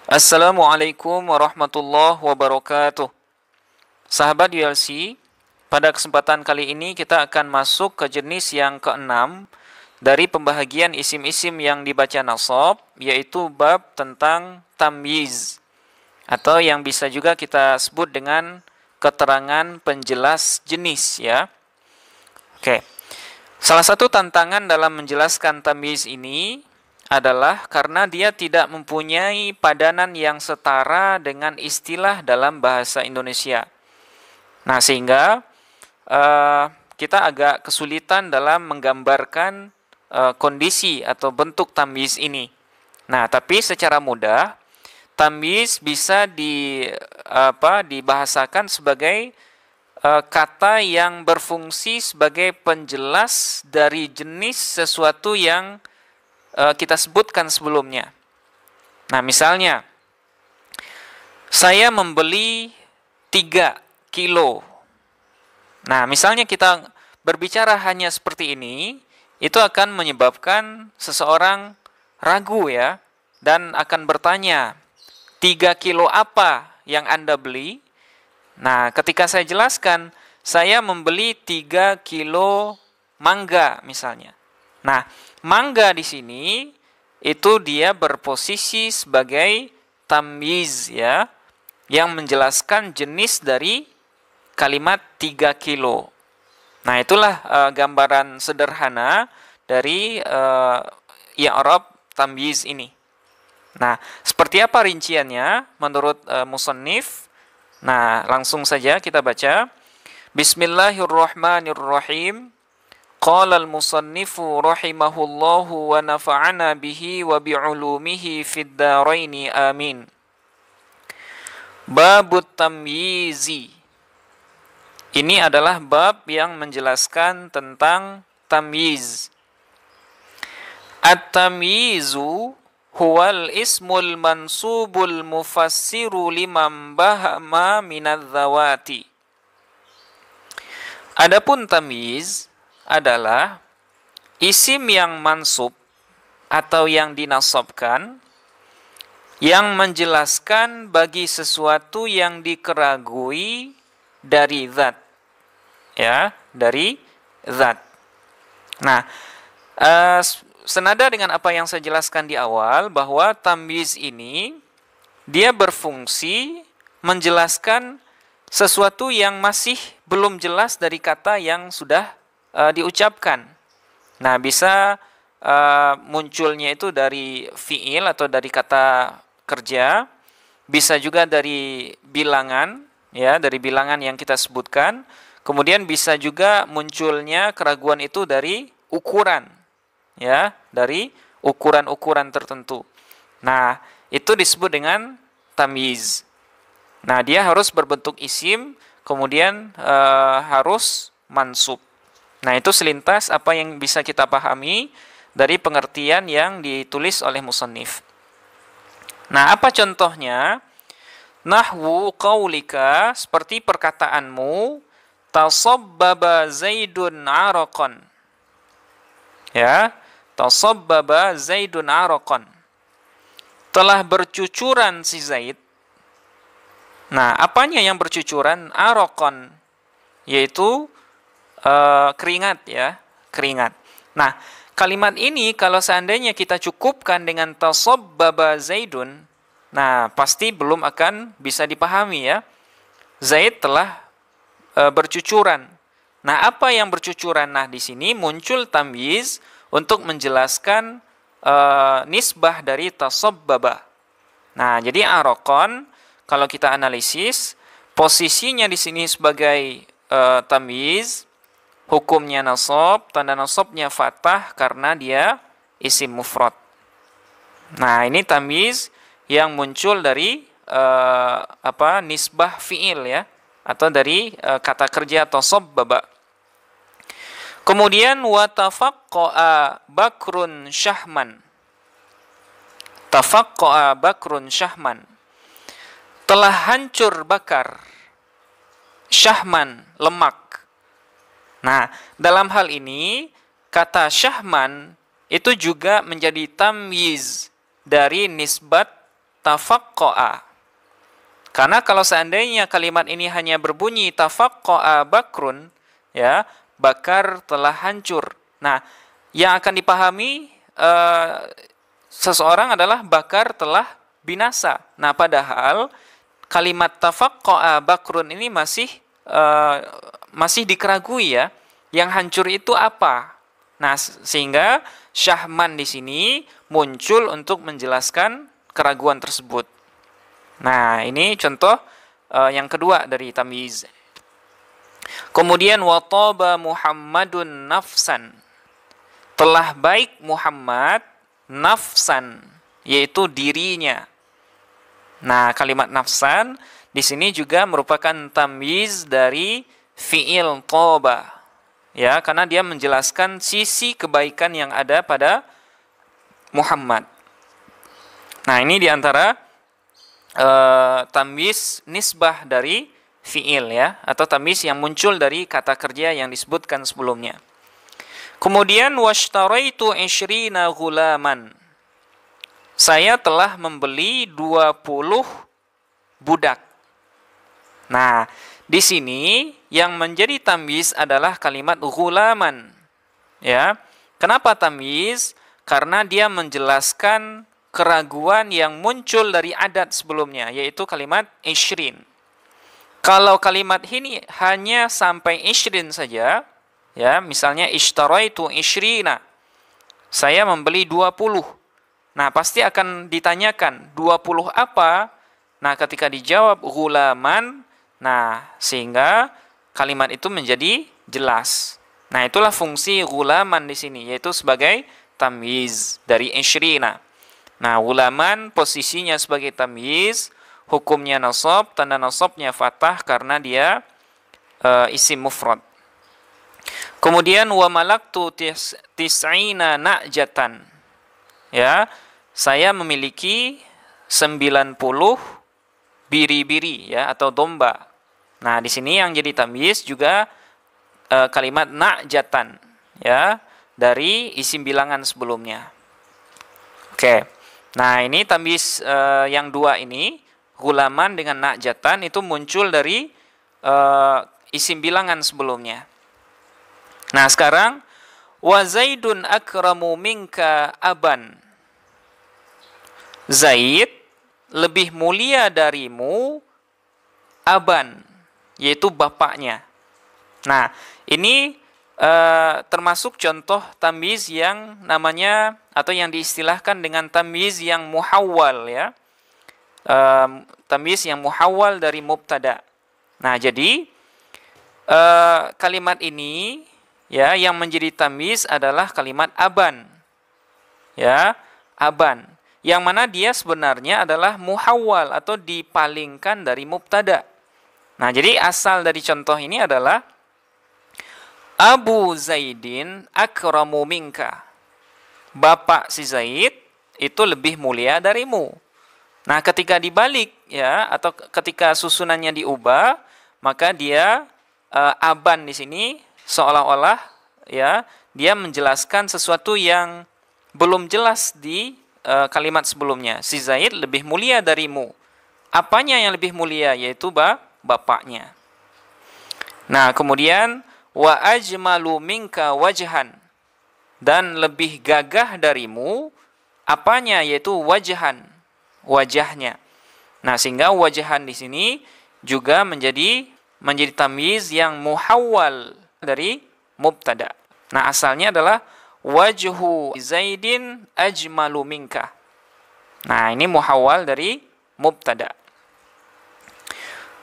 Assalamualaikum warahmatullahi wabarakatuh. Sahabat ULC, pada kesempatan kali ini kita akan masuk ke jenis yang keenam dari pembahagian isim-isim yang dibaca nasab, yaitu bab tentang tamyiz, atau yang bisa juga kita sebut dengan keterangan penjelas jenis, ya. Oke. Salah satu tantangan dalam menjelaskan tamyiz ini adalah karena dia tidak mempunyai padanan yang setara dengan istilah dalam bahasa Indonesia. Nah, sehingga kita agak kesulitan dalam menggambarkan kondisi atau bentuk tamyiz ini. Nah, tapi secara mudah tamyiz bisa dibahasakan sebagai kata yang berfungsi sebagai penjelas dari jenis sesuatu yang kita sebutkan sebelumnya. Nah, misalnya saya membeli 3 kilo. Nah, misalnya kita berbicara hanya seperti ini, itu akan menyebabkan seseorang ragu, ya, dan akan bertanya, 3 kilo apa yang Anda beli? Nah, ketika saya jelaskan, saya membeli 3 kilo mangga misalnya. Nah, mangga di sini itu dia berposisi sebagai tamyiz, ya, yang menjelaskan jenis dari kalimat 3 kilo. Nah, itulah gambaran sederhana dari i'rab tamyiz ini. Nah, seperti apa rinciannya menurut musannif? Nah, langsung saja kita baca. Bismillahirrahmanirrahim. Qala al-musannifu rahimahullahu wa nafa'ana bihi wa bi'ulumihi fid daraini amin. Babut tamyizi. Ini adalah bab yang menjelaskan tentang tamyiz. At-tamyizu huwal ismul mansubul mufassiru liman bahama minadz-zawati. Adapun tamyiz adalah isim yang mansub atau yang dinasabkan yang menjelaskan bagi sesuatu yang dikeragui dari zat, ya, dari zat. Nah, senada dengan apa yang saya jelaskan di awal, bahwa tamyiz ini dia berfungsi menjelaskan sesuatu yang masih belum jelas dari kata yang sudah diucapkan. Nah, bisa munculnya itu dari fiil atau dari kata kerja, bisa juga dari bilangan, ya, dari bilangan yang kita sebutkan. Kemudian bisa juga munculnya keraguan itu dari ukuran, ya, dari ukuran-ukuran tertentu. Nah, itu disebut dengan tamyiz. Nah, dia harus berbentuk isim, kemudian harus mansub. Nah, itu selintas apa yang bisa kita pahami dari pengertian yang ditulis oleh musannif. Nah, apa contohnya? Nahwu qaulika, seperti perkataanmu, tasabbaba Zaidun araqan. Ya, tasabbaba Zaidun araqan. Telah bercucuran si Zaid. Nah, apanya yang bercucuran? Araqan, yaitu keringat, ya, keringat. Nah, kalimat ini kalau seandainya kita cukupkan dengan tasabbaba Zaidun, nah, pasti belum akan bisa dipahami, ya. Zaid telah bercucuran. Nah, apa yang bercucuran? Nah, di sini muncul tamyiz untuk menjelaskan nisbah dari tasabbaba. Nah, jadi araqan kalau kita analisis, posisinya di sini sebagai tamyiz, hukumnya nasab, tanda nasabnya fathah karena dia isim mufrad. Nah, ini tamyiz yang muncul dari nisbah fiil, ya, atau dari kata kerja tasabbaba. Kemudian wa tafaqqa'a Bakrun Syahman. Tafaqqa'a Bakrun Syahman. Telah hancur bakar Syahman, lemak. Nah, dalam hal ini kata Syahman itu juga menjadi tamyiz dari nisbat tafaqqa'a. Karena kalau seandainya kalimat ini hanya berbunyi tafaqqa'a bakrun, ya, bakar telah hancur. Nah, yang akan dipahami seseorang adalah bakar telah binasa. Nah, padahal kalimat tafaqqa'a bakrun ini masih dikeragui ya. Yang hancur itu apa? Nah, sehingga Syahman di sini muncul untuk menjelaskan keraguan tersebut. Nah, ini contoh yang kedua dari tamyiz. Kemudian wataba Muhammadun nafsan. Telah baik Muhammad nafsan, yaitu dirinya. Nah, kalimat nafsan di sini juga merupakan tamyiz dari fi'il toba. Ya, karena dia menjelaskan sisi kebaikan yang ada pada Muhammad. Nah, ini diantara tamyiz nisbah dari fi'il ya, atau tamyiz yang muncul dari kata kerja yang disebutkan sebelumnya. Kemudian washtaraitu 20 ghulaman. Saya telah membeli 20 budak. Nah, di sini yang menjadi tamyiz adalah kalimat ghulaman. Ya. Kenapa tamyiz? Karena dia menjelaskan keraguan yang muncul dari adat sebelumnya, yaitu kalimat 20. Kalau kalimat ini hanya sampai 20 saja, ya, misalnya ishtaraitu 20. Saya membeli 20. Nah, pasti akan ditanyakan 20 apa? Nah, ketika dijawab ghulaman, nah, sehingga kalimat itu menjadi jelas. Nah, itulah fungsi ghulaman di sini, yaitu sebagai tamyiz dari 20. Nah, ghulaman posisinya sebagai tamyiz, hukumnya nasab, tanda nasabnya fathah karena dia isim mufrad. Kemudian wa malaktu tis'ina na'jatan. Ya, saya memiliki 90 biri-biri ya, atau domba. Nah, di sini yang jadi tamyiz juga kalimat na'jatan ya, dari isim bilangan sebelumnya. Oke. Nah, ini tamyiz yang dua ini, ghulaman dengan na'jatan, itu muncul dari isim bilangan sebelumnya. Nah, sekarang wa Zaidun akramu minka aban. Zaid lebih mulia darimu aban, yaitu bapaknya. Nah, ini termasuk contoh tamyiz yang namanya atau yang diistilahkan dengan tamyiz yang muhawwal ya. Tamyiz yang muhawwal dari mubtada. Nah, jadi kalimat ini ya yang menjadi tamyiz adalah kalimat aban. Ya, aban. Yang mana dia sebenarnya adalah muhawwal atau dipalingkan dari mubtada. Nah, jadi asal dari contoh ini adalah Abu Zaidin akramu minka. Bapak si Zaid itu lebih mulia darimu. Nah, ketika dibalik ya, atau ketika susunannya diubah, maka dia aban di sini seolah-olah ya dia menjelaskan sesuatu yang belum jelas di kalimat sebelumnya. Si Zaid lebih mulia darimu. Apanya yang lebih mulia? Yaitu bapaknya. Nah, kemudian wa ajmalu minka wajhan. Dan lebih gagah darimu apanya? Yaitu wajhan, wajahnya. Nah, sehingga wajhan di sini juga menjadi tamyiz yang muhawwal dari mubtada. Nah, asalnya adalah wajhu Zaidin ajmalu minka. Nah, ini muhawwal dari mubtada.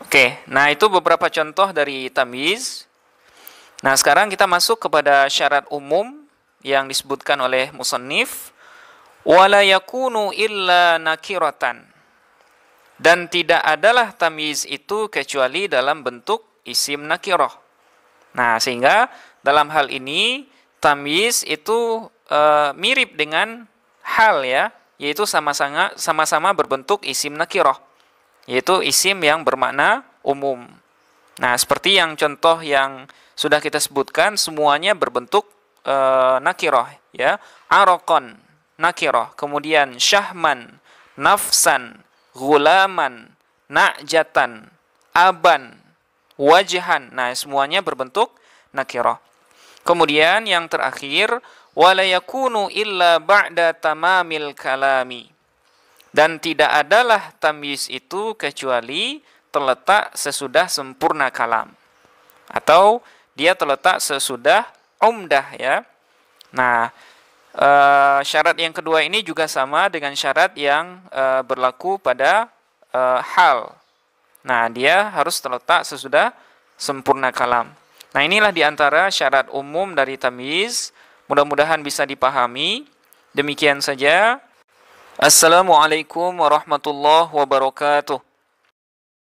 Oke, nah itu beberapa contoh dari tamyiz. Nah, sekarang kita masuk kepada syarat umum yang disebutkan oleh musannif. Wala yakunu illa nakiratan. Dan tidak adalah tamyiz itu kecuali dalam bentuk isim nakirah. Nah, sehingga dalam hal ini tamyiz itu mirip dengan hal ya, yaitu sama-sama berbentuk isim nakirah, yaitu isim yang bermakna umum. Nah, seperti yang contoh yang sudah kita sebutkan, semuanya berbentuk nakirah ya. Araqan nakirah, kemudian syahman, nafsan, ghulaman, na'jatan, aban, wajhan. Nah, semuanya berbentuk nakirah. Kemudian yang terakhir, wala yakunu illa ba'da tamamil kalami. Dan tidak adalah tamyiz itu kecuali terletak sesudah sempurna kalam. Atau dia terletak sesudah umdah ya. Nah, syarat yang kedua ini juga sama dengan syarat yang berlaku pada hal. Nah, dia harus terletak sesudah sempurna kalam. Nah, inilah diantara syarat umum dari tamyiz. Mudah-mudahan bisa dipahami. Demikian saja. Assalamualaikum warahmatullahi wabarakatuh.